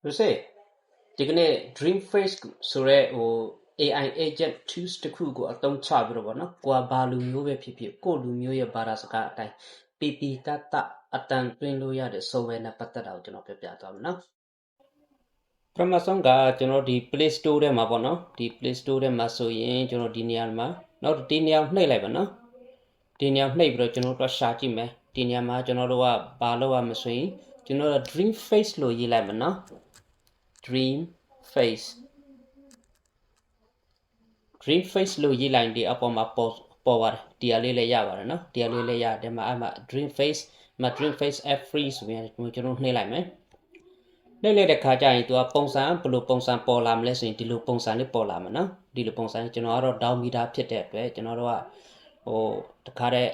รู้สึกဒီကနေ့ dream face ဆိုရဲAI agent tools တခုကိုအသုံးချပြီးတော့ဗောနော်ကိုကဘာလူမျိုးပဲဖြစ်ဖြစ်ကိုလူမျိုးရဲ့ဘာသာစကားအတိုင်းပီပီတတ်တအတန်သွင်းလို့ရတဲ့ software နဲ့ပတ်သက်တာကိုကျွန်တော်ပြပြသွားမယ်နော်ပထမဆုံးကကျွန်တော်ဒီ Play Store ထဲမှာပေါ့နော်ဒီ Play Store ထဲမှာဆိုရင်ကျွန်တော်ဒီနေရာမှာနောက်ဒီနေရာနှိပ်လိုက်ပါနော်ဒီနေရာနှိပ်ပြီးတော့ကျွန်တော်တို့ရှာကြည့်မယ်ဒီနေရာမှာကျွန်တော်တို့ကဘာလုပ်ရမလဲဆိုရင်ကျွန်တော်တို့ dream face လို့ရေးလိုက်မယ်နော် dream face လို့ရေးလိုက်ဒီအပေါ်မှာပေါ်ပါတယ်ဒီအလေးလည်းရပါတယ်နော်ဒီအလေးလည်းရတယ်မှာအမှ dream face app free ဆိုရင်ကျွန်တော်နှိပ်လိုက်မယ်နှိပ်လိုက်တဲ့ခါကျရင်သူကပုံစံဘယ်လိုပုံစံပေါ်လာမလဲဆိုရင်ဒီလိုပုံစံလေးပေါ်လာမှာနော်ဒီလိုပုံစံကျွန်တော်ကတော့ down meter ဖြစ်တဲ့အတွက်ကျွန်တော်တို့ကတခါတည်း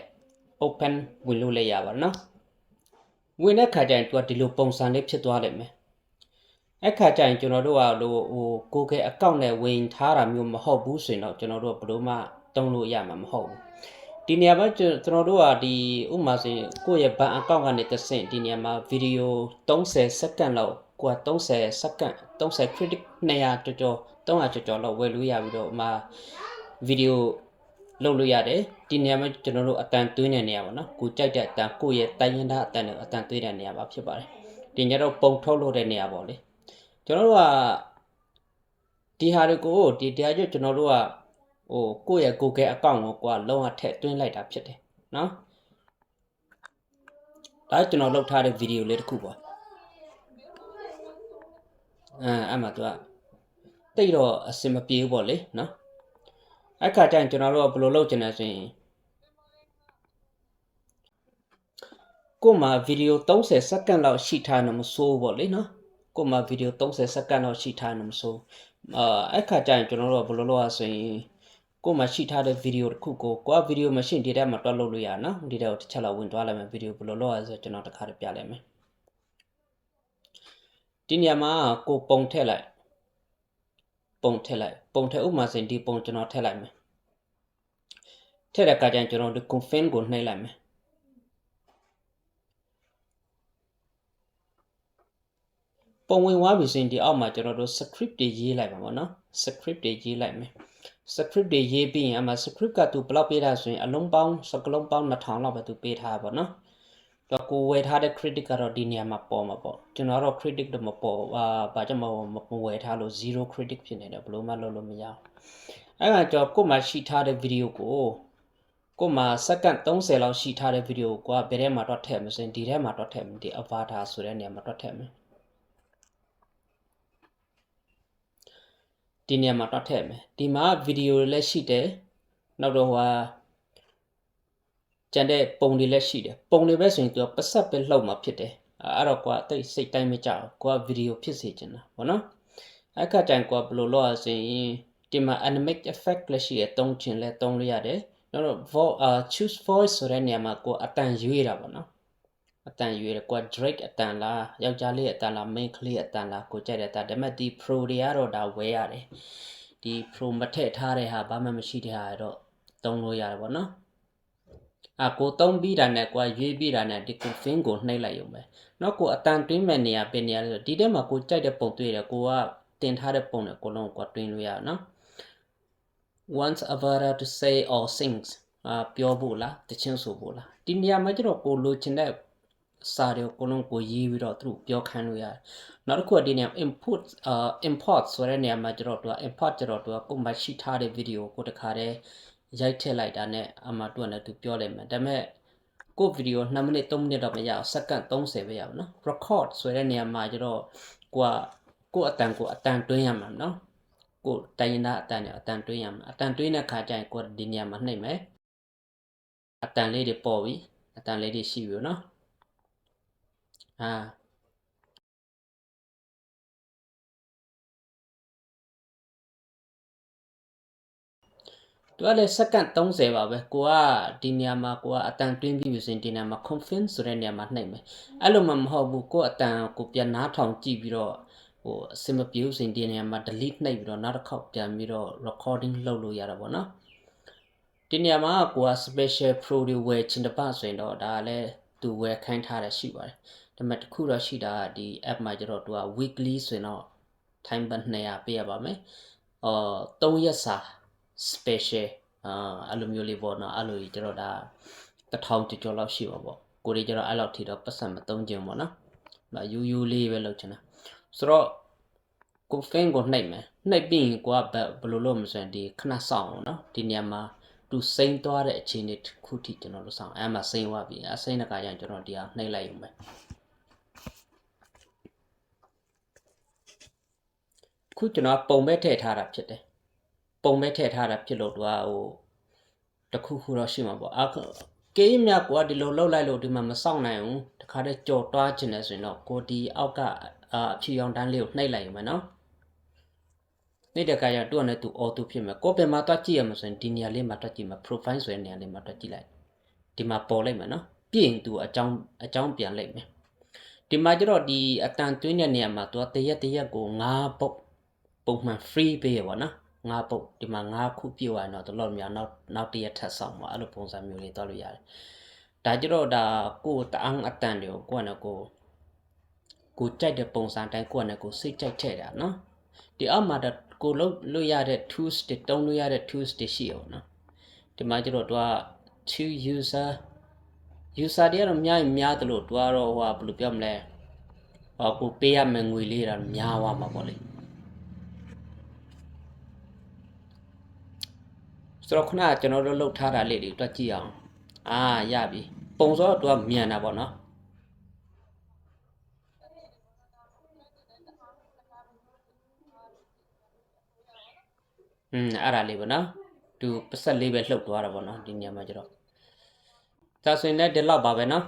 open ဝင်လို့လည်းရပါတယ်နော်ဝင်တဲ့ခါကျရင်သူကဒီလိုပုံစံလေးဖြစ်သွားလိမ့်မယ်အခါကျရင်ကျွန်တော်တို့ကGoogle account နဲ့ဝင်ထားတာမျိုးမဟုတ်ဘူးဆိုရင်တော့ကျွန်တော်တို့ဘယ်လိုမှတုံးလို့ရမှာမဟုတ်ဘူးဒီနေရာမှာကျွန်တော်တို့ကဒီဥပမာဆိုရင်ကိုယ့်ရဲ့ဘဏ် account ကနေတစ်ဆင့်ဒီနေရာမှာဗီဒီယို30စက္ကန့်လောက်ကိုက30စက္ကန့်30 credit 200ကျော်ကျော်300ကျော်ကျော်လောက်ဝယ်လို့ရပြီးတော့မှာဗီဒီယိုလုပ်လို့ရတယ်ဒီနေရာမှာကျွန်တော်တို့အတန်သွင်းတဲ့နေရာပါနော်ကိုကြိုက်တဲ့အတန်ကိုယ့်ရဲ့တိုင်းရင်းသားအတန်တွေအတန်သွင်းတဲ့နေရာပါဖြစ်ပါတယ်ဒီညတော့ပုံထုတ်လို့တဲ့နေရာပေါ့လေကျွန်တော်တို့ကဒီဟာတွေကိုဒီတရားကျကျွန်တော်တို့ကကိုယ့်ရဲ့ Google account ကိုလုံးဝထည့်သွင်းလိုက်တာဖြစ်တယ်နော်ဒါကျွန်တော်လုပ်ထားတဲ့ဗီဒီယိုလေးတစ်ခုပေါ့အဲ့မှာသူကတိတ်တော့အဆင်မပြေဘူးပေါ့လေနော်အဲ့ခါကျရင်ကျွန်တော်တို့ကဘယ်လိုလုပ်ချင်လဲဆိုရင်ကို့မှာဗီဒီယို30စက္ကန့်လောက်ရှိထားတယ်မစိုးဘူးပေါ့လေနော်ကို့မှာဗီဒီယို30စက္ကန့်လောက်ရှိထားတယ်မစိုးအဲ့ခါကျရင်ကျွန်တော်တို့ကဘယ်လိုလုပ်ရဆိုရင်ကို့မှာရှိထားတဲ့ဗီဒီယိုတစ်ခုကိုကဗီဒီယိုမရှင်းဒီထဲမှာတွက်လုပ်လို့ရနော်ဒီထဲကိုတစ်ချက်လောက်ဝင်သွားလိုက်မယ်ဗီဒီယိုဘယ်လိုလုပ်ရဆိုကျွန်တော်တစ်ခါတည်းပြလိုက်မယ်ဒီနေရာမှာကိုပုံထည့်လိုက်ပုံထည့်ဥပမာဆိုရင်ဒီပုံကျွန်တော်ထည့်လိုက်မယ်ထည့်တဲ့အခါကျရင်ကျွန်တော်ဒီ confirm ကိုနှိပ်လိုက်မယ်ပုံဝင်သွားပြီဆိုရင်ဒီအောက်မှာကျွန်တော်တို့ script တွေရေးလိုက်ပါပေါ့နော် script တွေရေးလိုက်မယ် script တွေရေးပြီးရင်အမှ script ကသူဘယ်လောက်ပေးတာဆိုရင်အလုံးပေါင်းစကလုံးပေါင်း2000လောက်ပဲသူပေးထားပါနော်တော့ကိုဝယ်ထားတဲ့ credit ကတော့ဒီနေရာမှာပေါ်မှာပေါ့ကျွန်တော်တော့ credit တော့မပေါ်ဘာကြောင့်မဝယ်ထားလို့ zero credit ဖြစ်နေတယ်ဘယ်လိုမှလုပ်လို့မရအောင်အဲ့ဒါကြောင့်ကို့မှာရှိထားတဲ့ video ကို့မှာစက္ကန့်30လောက်ရှိထားတဲ့ video ကိုဘယ်ထဲမှာတော့ထည့်မစင်ဒီထဲမှာတော့ထည့်မယ်ဒီ avatar ဆိုတဲ့နေရာမှာတော့ထည့်မယ်ဒီနေရာမှာတော့ထည့်မယ်ဒီမှာဗီဒီယိုလည်းရှိတယ်နောက်တော့ကျန်တဲ့ပုံတွေလည်းရှိတယ်ပုံတွေပဲဆိုရင်သူကပတ်ဆက်ပဲလှုပ်မှာဖြစ်တယ်အဲ့တော့ကိုကတိတ်စိတ်တိုင်းမကြောက်ကိုကဗီဒီယိုဖြစ်စေချင်တာဗောနော်အဲ့ခါကျရင်ကိုကဘယ်လိုလုပ်ရဆိုရင်ဒီမှာ animate effect လည်းရှိတယ်တုံးချင်လဲတုံးလို့ရတယ်နောက်တော့ choose voice ဆိုတဲ့နေရာမှာကိုအတန်ရွေးတာဗောနော်အတန်ရွေးတယ်ကိုက Drake အတန်လားယောက်ျားလေးအတန်လား main ကလေးအတန်လားကိုကြိုက်တဲ့အတန်ဒါပေမဲ့ဒီ pro တွေကတော့ဒါဝဲရတယ်ဒီ pro မထည့်ထားတဲ့ဟာဘာမှမရှိတဲ့ဟာတော့တုံးလို့ရတယ်ဗောနော်ကိုသုံးပြီးတာနဲ့ကိုရွေးပြီးတာနဲ့ဒီ config ကိုနှိပ်လိုက်ရုံပဲနောက်ကိုအတန်တွင်းမဲ့နေရာပြင်နေရဒီထဲမှာကိုကြိုက်တဲ့ပုံတွေ့တယ်ကိုကတင်ထားတဲ့ပုံနဲ့ကိုလုံးကိုတွင်းလို့ရအောင်နော် once avatar to say or sings ပြောဖို့လားတချင်းဆိုဖို့လားဒီနေရာမှာကျတော့ကိုလိုချင်တဲ့စာတွေကိုလုံးကိုရေးပြီးတော့သူပြောခိုင်းလို့ရတယ်နောက်တစ်ခုကဒီနေရာ import ဆိုတဲ့နေရာမှာကျတော့သူက import ကျတော့သူကကိုမှရှိထားတဲ့ video ကိုတခါတည်းရိုက်ထည့်လိုက်တာနဲ့အမှသူကလည်းသူပြောလိုက်မယ်ဒါပေမဲ့ကိုဗီဒီယို2မိနစ်3မိနစ်တော့မရအောင်စက္ကန့်30ပဲရအောင်နော် record ဆိုတဲ့နေရာမှာကျတော့ကိုအတန်တွင်းရမှာနော်ကိုတိုင်းရင်းသားအတန်နဲ့အတန်တွင်းရမှာအတန်တွင်းတဲ့ခါကျရင်ကိုဒီနေရာမှာနှိပ်မယ်အတန်လေးတွေပေါ်ပြီအတန်လေးတွေရှိပြီနော်သူကလည်းစက္ကန့်30ပါပဲကိုကဒီနေရာမှာကိုကအတန်တွင်းပြီးပြီဆိုရင်ဒီနေရာမှာ confirm ဆိုတဲ့နေရာမှာနှိပ်မယ်အဲ့လိုမှမဟုတ်ဘူးကိုအတန်ကိုပြန်နားထောင်ကြည့်ပြီးတော့အစမပြေဘူးဆိုရင်ဒီနေရာမှာ delete နှိပ်ပြီးတော့နောက်တစ်ခေါက်ပြန်ပြီးတော့ recording လုပ်လို့ရတာပေါ့နော်ဒီနေရာမှာကိုက special pro တွေဝယ်ချင်တပတ်ဆိုရင်တော့ဒါလည်းသူဝယ်ခိုင်းထားတယ်ရှိပါတယ် ဒါပေမဲ့တစ်ခုတော့ရှိတာဒီ app မှာကျတော့သူက weekly ဆိုရင်တော့ time ပတ်200ပေးရပါမယ်3ရက်စာ special အဲ့လိုမျိုးလေးပေါ့နော်အဲ့လိုကျတော့ဒါ1000ကျော်လောက်ရှိပါပေါ့ကိုတွေကျတော့အဲ့လောက်ထိတော့ပတ်စံမသုံးခြင်းပေါ့နော်ဒါယူယူလေးပဲလုပ်ချင်တာဆိုတော့ကိုဖင်းကိုနှိပ်မယ်နှိပ်ပြီးရင်ကိုကဘယ်လိုလုပ်မလဲဆိုရင်ဒီခဏစောင့်အောင်နော်ဒီနေရာမှာသူစိမ့်သွားတဲ့အခြေအနေတစ်ခုထိကျွန်တော်တို့စောင့်အဲ့မှာစိမ့်သွားပြီအဲ့စိမ့်တဲ့ခါကျရင်ကျွန်တော်ဒီဟာနှိပ်လိုက်ရုံပဲခုကျွန်တော်ပုံပဲထည့်ထားတာဖြစ်တယ်ပုံပဲထည့်ထားတာဖြစ်လို့သူကဟိုတခုခုတော့ရှိမှာပေါ့ကေးမြတ်ကဒီလိုလှုပ်လိုက်လို့ဒီမှာမစောင့်နိုင်ဘူးတခါတည်းကြော်တွားခြင်းလဲဆိုရင်တော့ကိုဒီအောက်ကအဖြူရောင်တန်းလေးကိုနှိပ်လိုက်ရုံပဲနော်နှိပ်တဲ့ခါကျတော့သူ့အနေနဲ့သူအော်သူဖြစ်မယ်ကိုပြန်မှာတွားကြည့်ရမှာဆိုရင်ဒီနေရာလေးမှာတွားကြည့်မှာ profile ဆိုတဲ့နေရာလေးမှာတွားကြည့်လိုက်ဒီမှာပေါ်လိုက်မယ်နော်ပြီးရင်သူအကြောင်းပြန်လိုက်မယ်ဒီမှာကျတော့ဒီအတန်သွင်းတဲ့နေရာမှာသူကတရက်ကို9ပုတ်ပုံမှန် free ပေးရပါတော့9ပုတ်ဒီမှာ9ခုပြည့်သွားရင်တော့တော်တော်များနောက်တရက်ထပ်ဆောင်ပါအဲ့လိုပုံစံမျိုးလေးတွားလို့ရတယ်ဒါကျတော့ဒါကိုတန်းအတန်တွေကိုကိုကနဲ့ကိုကြိုက်တဲ့ပုံစံတိုင်းကိုကနဲ့ကိုစိတ်ကြိုက်ထည့်တာနော်ဒီအောက်မှာကိုလုပ်လို့ရတဲ့ tools တွေတုံးလို့ရတဲ့ tools တွေရှိအောင်နော်ဒီမှာကျတော့သူက to user တွေကတော့များတယ်လို့သူကတော့ဟိုဘယ်လိုပြောမလဲကိုပေးရမယ်ငွေလေးတော့များသွားမှာပေါ့လေဆိုတော့ခုနကကျွန်တော်တို့လှုပ်ထားတာလေးတွေတွက်ကြည့်အောင်ရပြီပုံစောသူကမြန်တာပေါ့နော်အဲ့ဒါလေးပေါ့နော်သူပတ်ဆက်လေးပဲလှုပ်သွားတာပေါ့နော်ဒီညမှာကျတော့ဒါဆိုရင်လည်းဒီလောက်ပါပဲနော်